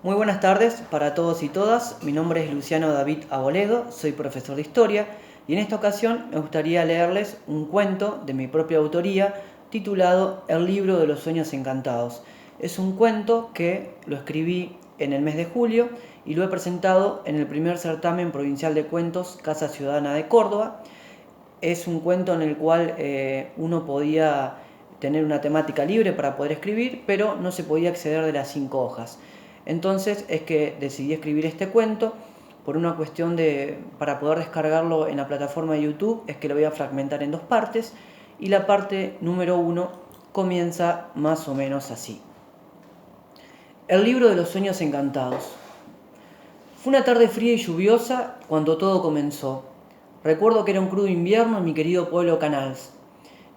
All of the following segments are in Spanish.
Muy buenas tardes para todos y todas. Mi nombre es Luciano David Aboledo, soy profesor de historia y en esta ocasión me gustaría leerles un cuento de mi propia autoría titulado El libro de los sueños encantados. Es un cuento que lo escribí en el mes de julio y lo he presentado en el primer certamen provincial de cuentos Casa Ciudadana de Córdoba. Es un cuento en el cual uno podía tener una temática libre para poder escribir, pero no se podía exceder de las 5 hojas. Entonces es que decidí escribir este cuento por una cuestión para poder descargarlo en la plataforma de YouTube, es que lo voy a fragmentar en 2 partes y la parte número 1 comienza más o menos así. El libro de los sueños encantados. Fue una tarde fría y lluviosa cuando todo comenzó. Recuerdo que era un crudo invierno en mi querido pueblo Canals.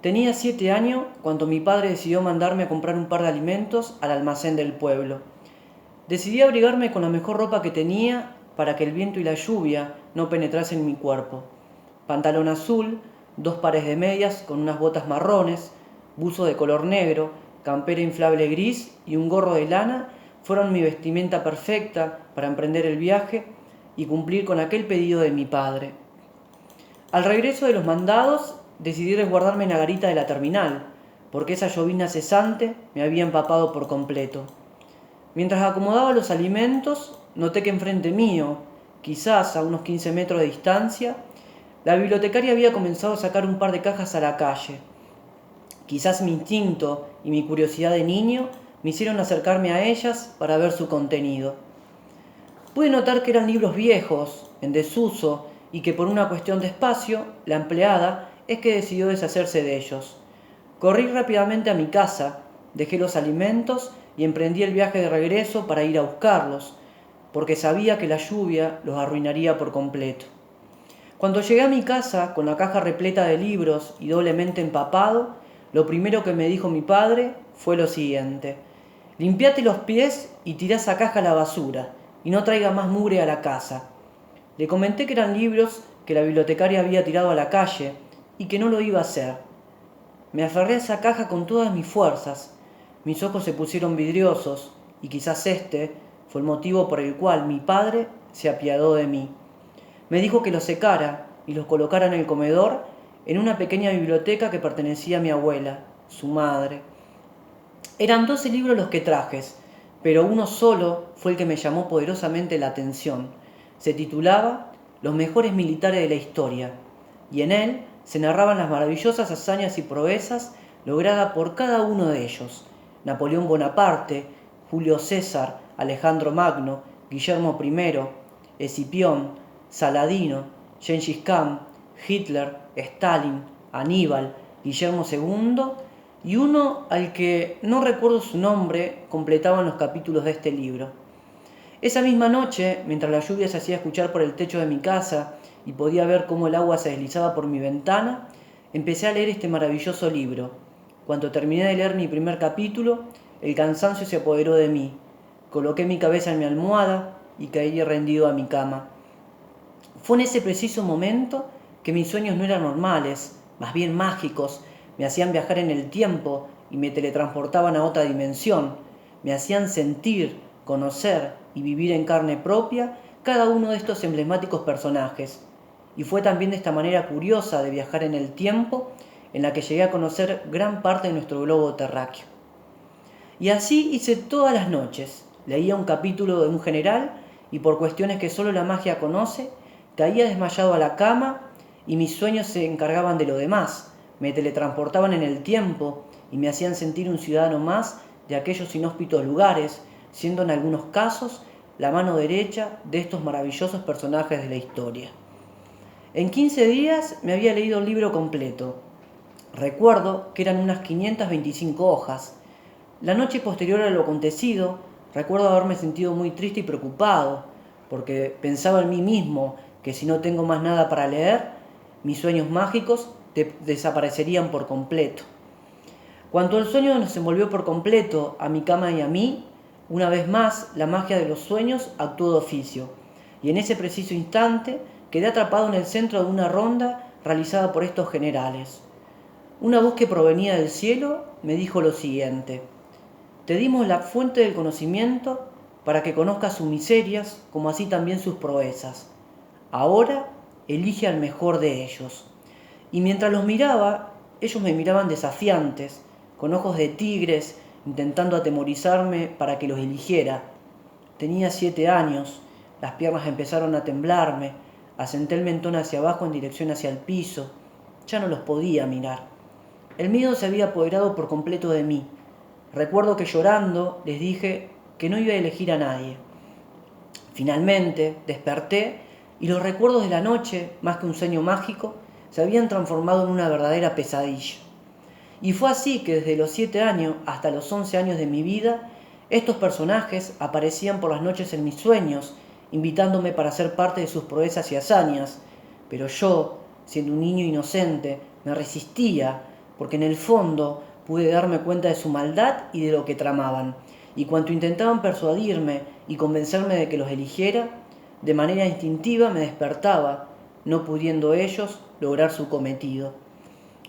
Tenía 7 años cuando mi padre decidió mandarme a comprar un par de alimentos al almacén del pueblo. Decidí abrigarme con la mejor ropa que tenía para que el viento y la lluvia no penetrasen en mi cuerpo. Pantalón azul, 2 pares de medias con unas botas marrones, buzo de color negro, campera inflable gris y un gorro de lana fueron mi vestimenta perfecta para emprender el viaje y cumplir con aquel pedido de mi padre. Al regreso de los mandados, decidí resguardarme en la garita de la terminal, porque esa llovizna cesante me había empapado por completo. Mientras acomodaba los alimentos, noté que enfrente mío, quizás a unos 15 metros de distancia, la bibliotecaria había comenzado a sacar un par de cajas a la calle. Quizás mi instinto y mi curiosidad de niño me hicieron acercarme a ellas para ver su contenido. Pude notar que eran libros viejos, en desuso, y que por una cuestión de espacio, la empleada es que decidió deshacerse de ellos. Corrí rápidamente a mi casa, dejé los alimentos y emprendí el viaje de regreso para ir a buscarlos, porque sabía que la lluvia los arruinaría por completo. Cuando llegué a mi casa con la caja repleta de libros y doblemente empapado, lo primero que me dijo mi padre fue lo siguiente: limpiate los pies y tirá esa caja a la basura, y no traiga más mugre a la casa. Le comenté que eran libros que la bibliotecaria había tirado a la calle y que no lo iba a hacer. Me aferré a esa caja con todas mis fuerzas. Mis ojos se pusieron vidriosos y quizás este fue el motivo por el cual mi padre se apiadó de mí. Me dijo que los secara y los colocara en el comedor en una pequeña biblioteca que pertenecía a mi abuela, su madre. Eran 12 libros los que traje, pero uno solo fue el que me llamó poderosamente la atención. Se titulaba Los mejores militares de la historia, y en él se narraban las maravillosas hazañas y proezas logradas por cada uno de ellos: Napoleón Bonaparte, Julio César, Alejandro Magno, Guillermo I, Escipión, Saladino, Gengis Khan, Hitler, Stalin, Aníbal, Guillermo II y uno al que no recuerdo su nombre completaban los capítulos de este libro. Esa misma noche, mientras la lluvia se hacía escuchar por el techo de mi casa y podía ver cómo el agua se deslizaba por mi ventana, empecé a leer este maravilloso libro. Cuando terminé de leer mi primer capítulo, el cansancio se apoderó de mí. Coloqué mi cabeza en mi almohada y caí rendido a mi cama. Fue en ese preciso momento que mis sueños no eran normales, más bien mágicos. Me hacían viajar en el tiempo y me teletransportaban a otra dimensión. Me hacían sentir, conocer y vivir en carne propia cada uno de estos emblemáticos personajes. Y fue también de esta manera curiosa de viajar en el tiempo en la que llegué a conocer gran parte de nuestro globo terráqueo. Y así hice todas las noches. Leía un capítulo de un general y por cuestiones que solo la magia conoce, caía desmayado a la cama y mis sueños se encargaban de lo demás. Me teletransportaban en el tiempo y me hacían sentir un ciudadano más de aquellos inhóspitos lugares, siendo en algunos casos la mano derecha de estos maravillosos personajes de la historia. En 15 días me había leído el libro completo. Recuerdo que eran unas 525 hojas. La noche posterior a lo acontecido, recuerdo haberme sentido muy triste y preocupado, porque pensaba en mí mismo que si no tengo más nada para leer, mis sueños mágicos desaparecerían por completo. Cuando el sueño nos envolvió por completo a mi cama y a mí, una vez más la magia de los sueños actuó de oficio, y en ese preciso instante quedé atrapado en el centro de una ronda realizada por estos generales. Una voz que provenía del cielo me dijo lo siguiente: te dimos la fuente del conocimiento para que conozcas sus miserias como así también sus proezas. Ahora elige al mejor de ellos. Y mientras los miraba, ellos me miraban desafiantes, con ojos de tigres, intentando atemorizarme para que los eligiera. Tenía 7 años, las piernas empezaron a temblarme, asenté el mentón hacia abajo en dirección hacia el piso. Ya no los podía mirar. El miedo se había apoderado por completo de mí. Recuerdo que llorando les dije que no iba a elegir a nadie. Finalmente desperté y los recuerdos de la noche, más que un sueño mágico, se habían transformado en una verdadera pesadilla. Y fue así que desde los 7 años hasta los 11 años de mi vida, estos personajes aparecían por las noches en mis sueños, invitándome para ser parte de sus proezas y hazañas. Pero yo, siendo un niño inocente, me resistía, porque en el fondo pude darme cuenta de su maldad y de lo que tramaban. Y cuanto intentaban persuadirme y convencerme de que los eligiera, de manera instintiva me despertaba, no pudiendo ellos lograr su cometido.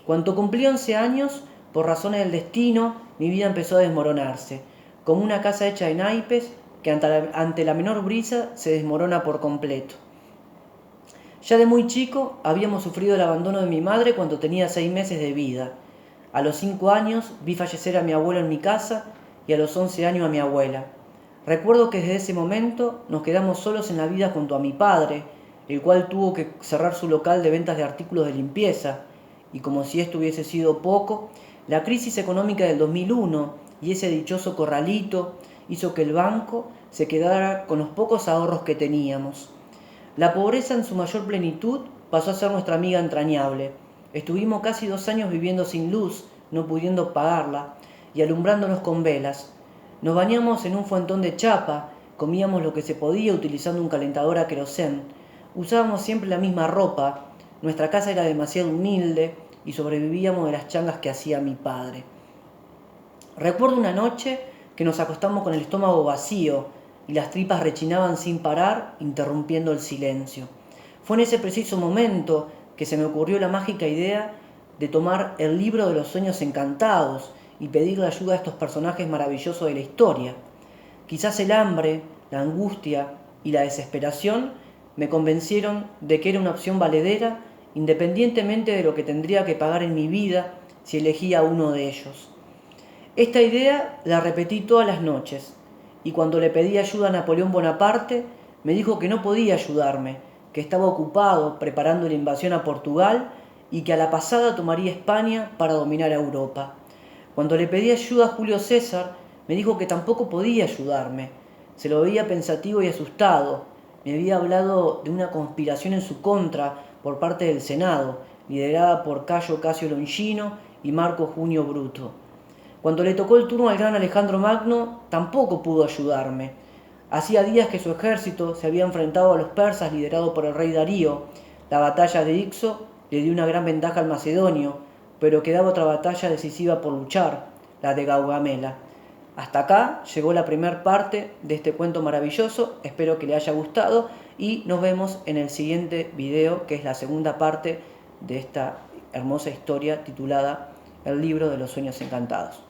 Cuando cumplí 11 años, por razones del destino, mi vida empezó a desmoronarse, como una casa hecha de naipes que ante la menor brisa se desmorona por completo. Ya de muy chico habíamos sufrido el abandono de mi madre cuando tenía 6 meses de vida. A los 5 años vi fallecer a mi abuelo en mi casa y a los 11 años a mi abuela. Recuerdo que desde ese momento nos quedamos solos en la vida junto a mi padre, el cual tuvo que cerrar su local de ventas de artículos de limpieza, y como si esto hubiese sido poco, la crisis económica del 2001 y ese dichoso corralito hizo que el banco se quedara con los pocos ahorros que teníamos. La pobreza en su mayor plenitud pasó a ser nuestra amiga entrañable. Estuvimos casi 2 años viviendo sin luz, no pudiendo pagarla, y alumbrándonos con velas. Nos bañamos en un fuentón de chapa, comíamos lo que se podía utilizando un calentador a querosén. Usábamos siempre la misma ropa, nuestra casa era demasiado humilde y sobrevivíamos de las changas que hacía mi padre. Recuerdo una noche que nos acostamos con el estómago vacío y las tripas rechinaban sin parar, interrumpiendo el silencio. Fue en ese preciso momento que se me ocurrió la mágica idea de tomar el libro de los sueños encantados y pedir la ayuda a estos personajes maravillosos de la historia. Quizás el hambre, la angustia y la desesperación me convencieron de que era una opción valedera, independientemente de lo que tendría que pagar en mi vida si elegía uno de ellos. Esta idea la repetí todas las noches, y cuando le pedí ayuda a Napoleón Bonaparte, me dijo que no podía ayudarme, que estaba ocupado preparando la invasión a Portugal y que a la pasada tomaría España para dominar a Europa. Cuando le pedí ayuda a Julio César, me dijo que tampoco podía ayudarme. Se lo veía pensativo y asustado. Me había hablado de una conspiración en su contra por parte del Senado, liderada por Cayo Casio Longino y Marco Junio Bruto. Cuando le tocó el turno al gran Alejandro Magno, tampoco pudo ayudarme. Hacía días que su ejército se había enfrentado a los persas liderado por el rey Darío. La batalla de Ixo le dio una gran ventaja al macedonio, pero quedaba otra batalla decisiva por luchar, la de Gaugamela. Hasta acá llegó la primera parte de este cuento maravilloso, espero que le haya gustado y nos vemos en el siguiente video, que es la segunda parte de esta hermosa historia titulada El libro de los sueños encantados.